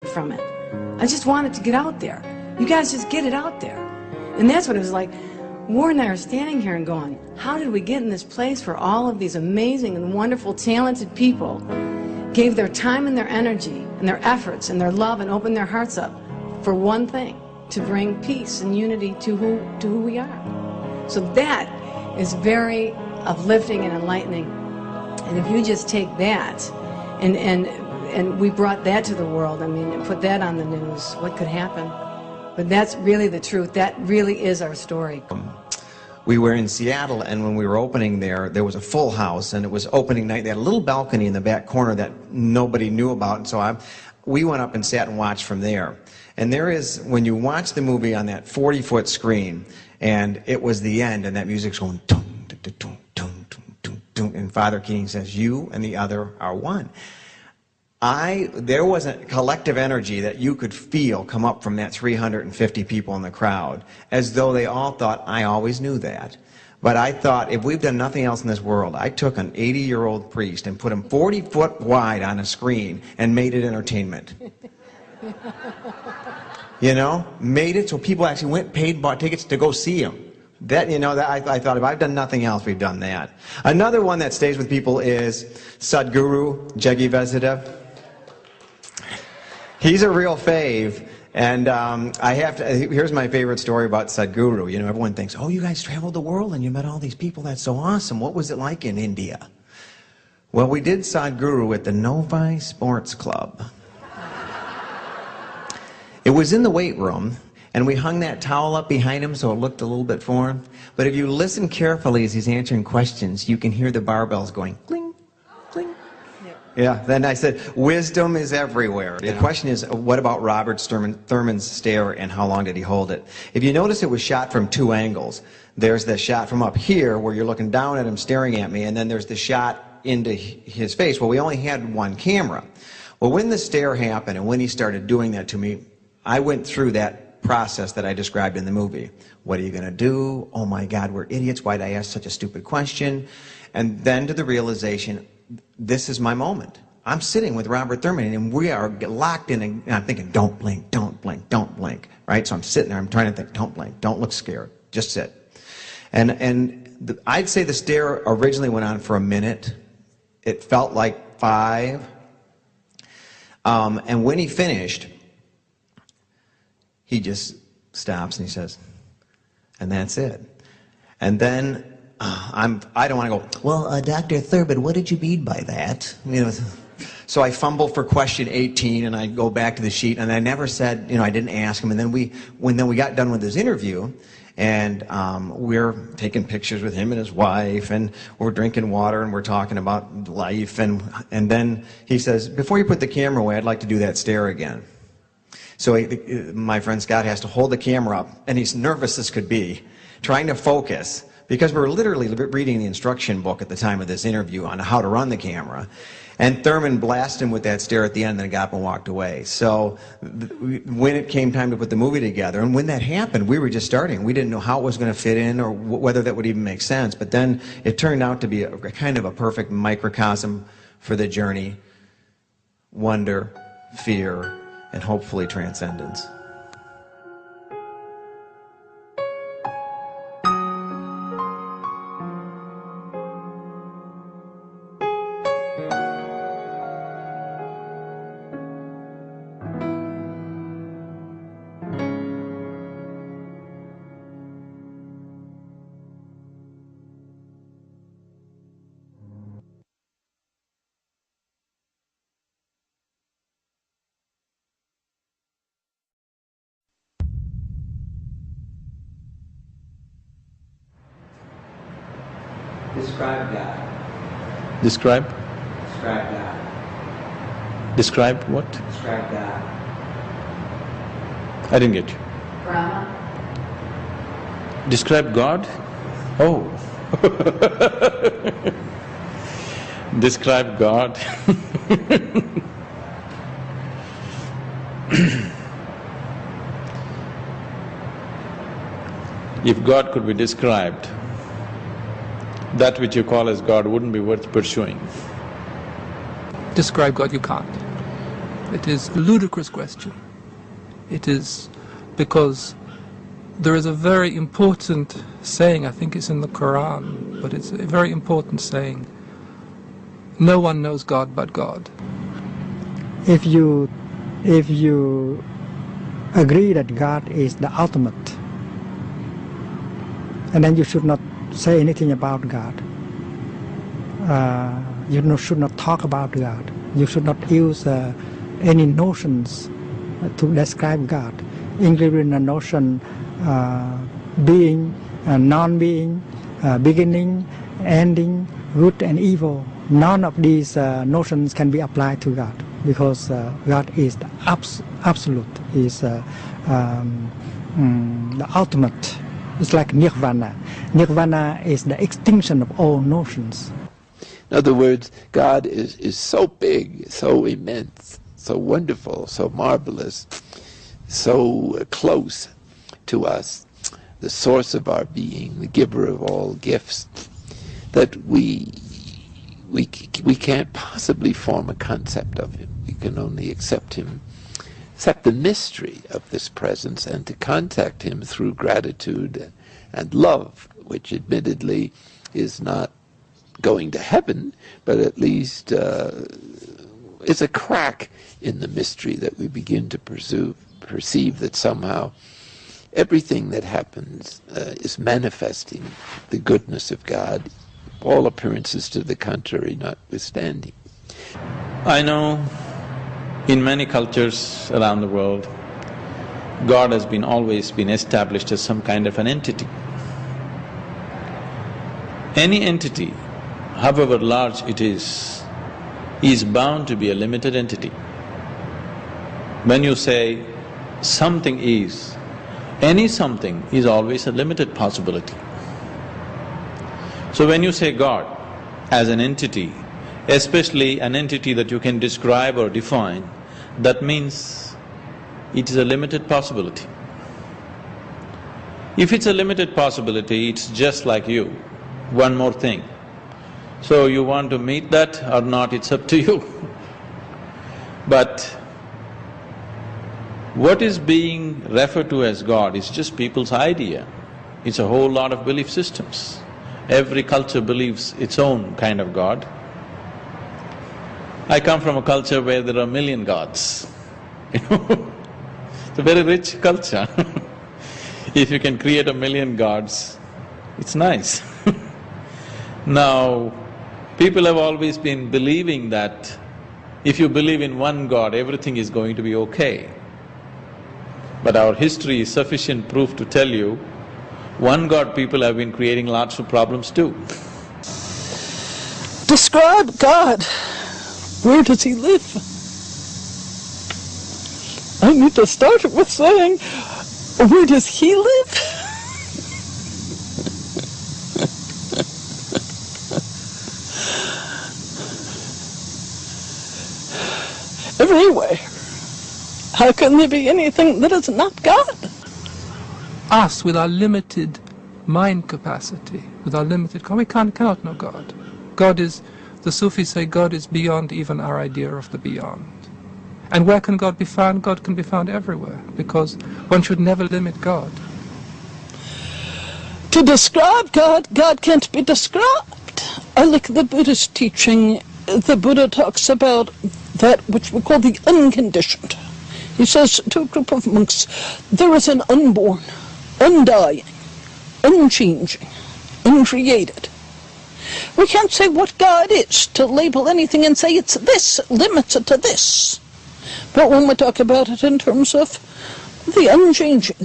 from it. I just want it to get out there. You guys just get it out there. And that's what it was like. Warren and I are standing here and going, how did we get in this place where all of these amazing and wonderful, talented people gave their time and their energy and their efforts and their love and opened their hearts up for one thing, to bring peace and unity to who we are. So that is very uplifting and enlightening. And if you just take that and we brought that to the world, I mean, and put that on the news, what could happen? But that's really the truth. That really is our story. We were in Seattle, and when we were opening there was a full house, and it was opening night. They had a little balcony in the back corner that nobody knew about, and so we went up and sat and watched from there. And there is, when you watch the movie on that 40-foot screen, and it was the end, and that music's going, dum, dum, dum, dum, dum, dum, dum, and Father Keating says, "You and the other are one." There was a collective energy that you could feel come up from that 350 people in the crowd, as though they all thought, I always knew that. But I thought, if we've done nothing else in this world, I took an 80-year-old priest and put him 40 foot wide on a screen and made it entertainment. You know, made it so people actually went, bought tickets to go see him. That, you know, that I thought, if I've done nothing else, we've done that. Another one that stays with people is Sadhguru Jaggi Vasudev. He's a real fave, and here's my favorite story about Sadhguru. You know, everyone thinks, oh, you guys traveled the world and you met all these people, that's so awesome. What was it like in India? Well, we did Sadhguru at the Novi Sports Club. It was in the weight room, and we hung that towel up behind him so it looked a little bit foreign. But if you listen carefully as he's answering questions, you can hear the barbells going, cling, cling. Yeah, then I said, wisdom is everywhere. The question is, what about Robert Thurman's stare, and how long did he hold it? If you notice, it was shot from two angles. There's the shot from up here where you're looking down at him staring at me, and then there's the shot into his face. Well, we only had one camera. Well, when the stare happened and when he started doing that to me, I went through that process that I described in the movie. What are you going to do? Oh my God, we're idiots. Why did I ask such a stupid question? And then to the realization, this is my moment. I'm sitting with Robert Thurman, and we are locked in, and I'm thinking, don't blink, don't blink, don't blink, right? So I'm sitting there, I'm trying to think, don't blink, don't look scared, just sit. I'd say the stare originally went on for a minute. It felt like 5. And when he finished, he just stops and he says, and that's it. And then I don't want to go, well, Dr. Thurman, what did you mean by that? You know, so I fumble for question 18, and I go back to the sheet, and I never said, you know, I didn't ask him. And then when we got done with his interview, and we're taking pictures with him and his wife, and we're drinking water, and we're talking about life, and then he says, before you put the camera away, I'd like to do that stare again. So my friend Scott has to hold the camera up, and he's nervous as could be, trying to focus, because we're literally reading the instruction book at the time of this interview on how to run the camera. And Thurman blasted him with that stare at the end, and then got up and walked away. So when it came time to put the movie together, and when that happened, we were just starting. We didn't know how it was going to fit in or whether that would even make sense. But then it turned out to be a kind of a perfect microcosm for the journey, wonder, fear, and hopefully transcendence. Describe God. Describe? Describe God. Describe what? Describe God. I didn't get you. Brahma. Describe God? Oh. Describe God. If God could be described, that which you call as God wouldn't be worth pursuing. Describe God, you can't. It is a ludicrous question. It is because there is a very important saying, I think it's in the Quran, but it's a very important saying, no one knows God but God. If you agree that God is the ultimate, and then you should not say anything about God. You should not talk about God. You should not use any notions to describe God, including the notion being, non-being, beginning, ending, good and evil. None of these notions can be applied to God, because God is the absolute, is the ultimate. It's like nirvana. Nirvana is the extinction of all notions. In other words, God is so big, so immense, so wonderful, so marvelous, so close to us, the source of our being, the giver of all gifts, that we can't possibly form a concept of him. We can only accept him, accept the mystery of this presence, and to contact him through gratitude and love, which admittedly is not going to heaven, but at least is a crack in the mystery that we begin to perceive that somehow everything that happens is manifesting the goodness of God, all appearances to the contrary notwithstanding. I know in many cultures around the world, God has always been established as some kind of an entity. Any entity, however large it is bound to be a limited entity. When you say something is, any something is always a limited possibility. So when you say God as an entity, especially an entity that you can describe or define, that means it is a limited possibility. If it's a limited possibility, it's just like you. One more thing. So you want to meet that or not, it's up to you. But what is being referred to as God is just people's idea. It's a whole lot of belief systems. Every culture believes its own kind of God. I come from a culture where there are 1 million gods. It's a very rich culture. If you can create 1 million gods, it's nice. Now, people have always been believing that if you believe in one God, everything is going to be okay. But our history is sufficient proof to tell you, one God people have been creating lots of problems too. Describe God. Where does he live? I need to start it with saying, where does he live? Everywhere. How can there be anything that is not God? Us, with our limited mind capacity, with our limited… we cannot know God. God is… the Sufis say God is beyond even our idea of the beyond. And where can God be found? God can be found everywhere, because one should never limit God. To describe God, God can't be described. I like the Buddhist teaching. The Buddha talks about that which we call the unconditioned. He says to a group of monks, there is an unborn, undying, unchanging, uncreated. We can't say what God is, to label anything and say it's this, limits it to this. But when we talk about it in terms of the unchanging,